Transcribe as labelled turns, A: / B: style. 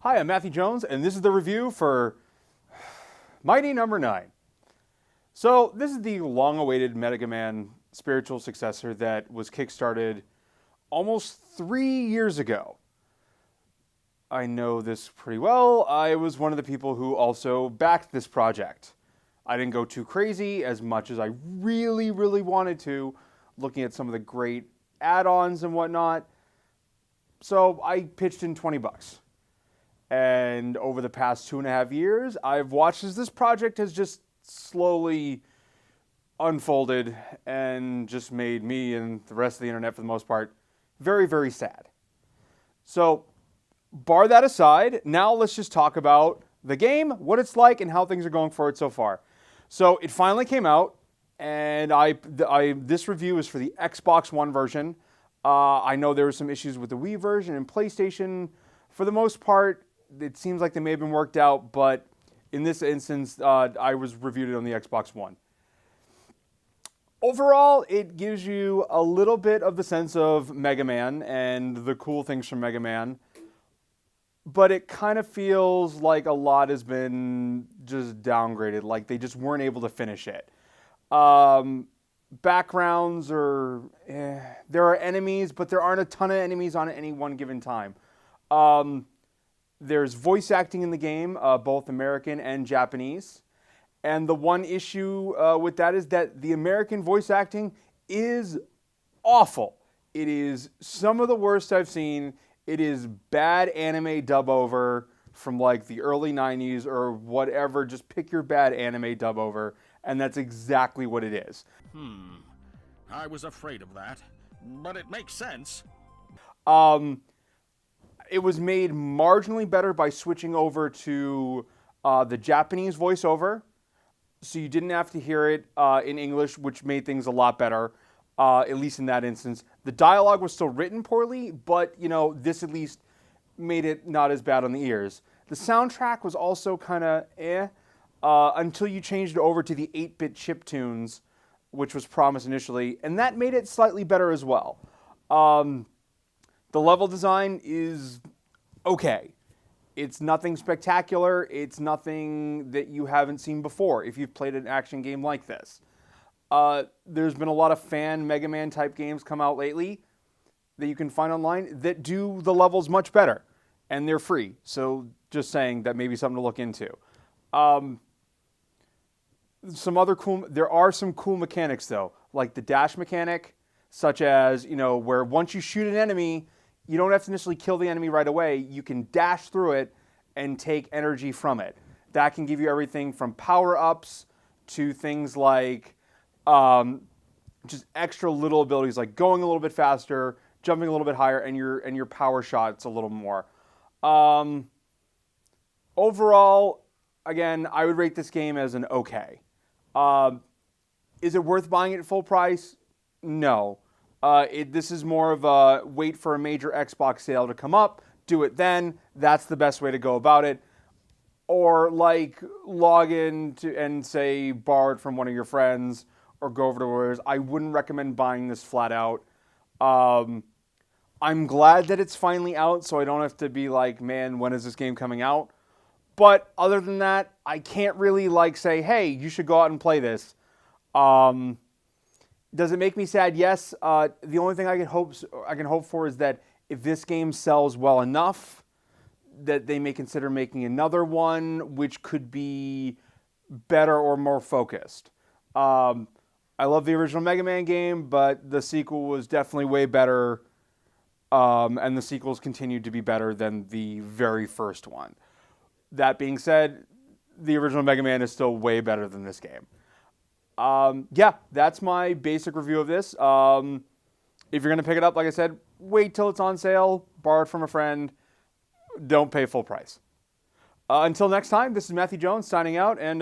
A: Hi, I'm Matthew Jones, and this is the review for Mighty Number 9. So, this is the long-awaited Mega Man spiritual successor that was kickstarted almost 3 years ago. I know this pretty well. I was one of the people who also backed this project. I didn't go too crazy as much as I really wanted to, looking at some of the great add-ons and whatnot. So, I pitched in 20 bucks. And over the past 2.5 years, I've watched as this project has just slowly unfolded and just made me and the rest of the internet, for the most part, very sad. So, bar that aside, now let's just talk about the game, what it's like, and how things are going for it so far. So, it finally came out, and this review is for the Xbox One version. I know there were some issues with the Wii version and PlayStation. For the most part, it seems like they may have been worked out, but in this instance, I was reviewed it on the Xbox One. Overall, it gives you a little bit of the sense of Mega Man and the cool things from Mega Man, but it kind of feels like a lot has been just downgraded, like they just weren't able to finish it. Backgrounds are, there are enemies, but there aren't a ton of enemies on any one given time. There's voice acting in the game, both American and Japanese. And the one issue with that is that the American voice acting is awful. It is some of the worst I've seen. It is bad anime dub over from like the early 90s or whatever. Just pick your bad anime dub over, and that's exactly what it is.
B: I was afraid of that, but it makes sense.
A: It was made marginally better by switching over to the Japanese voiceover, so you didn't have to hear it in English, which made things a lot better, at least in that instance. The dialogue was still written poorly, but this at least made it not as bad on the ears. The soundtrack was also kind of until you changed it over to the 8-bit chiptunes, which was promised initially, and that made it slightly better as well. The level design is okay. It's nothing spectacular. It's nothing that you haven't seen before if you've played an action game like this. There's been a lot of fan Mega Man type games come out lately that you can find online that do the levels much better, and they're free. So just saying that may be something to look into. There are some cool mechanics though, like the dash mechanic, such as where once you shoot an enemy, you don't have to initially kill the enemy right away. You can dash through it and take energy from it. That can give you everything from power-ups to things like just extra little abilities, like going a little bit faster, jumping a little bit higher, and your power shots a little more. Overall, again, I would rate this game as an okay. Is it worth buying it at full price? No. This is more of a wait for a major Xbox sale to come up, do it then. That's the best way to go about it. Or like log in and say borrow it from one of your friends or go over to Warriors. I wouldn't recommend buying this flat out. I'm glad that it's finally out, so I don't have to be like, man, when is this game coming out? But other than that, I can't really say, hey, you should go out and play this. Does it make me sad? Yes. The only thing I can hope for is that if this game sells well enough, that they may consider making another one, which could be better or more focused. I love the original Mega Man game, but the sequel was definitely way better, and the sequels continued to be better than the very first one. That being said, the original Mega Man is still way better than this game. Yeah, that's my basic review of this. If you're going to pick it up, like I said, wait till it's on sale, borrow it from a friend, don't pay full price. Until next time, this is Matthew Jones signing out, and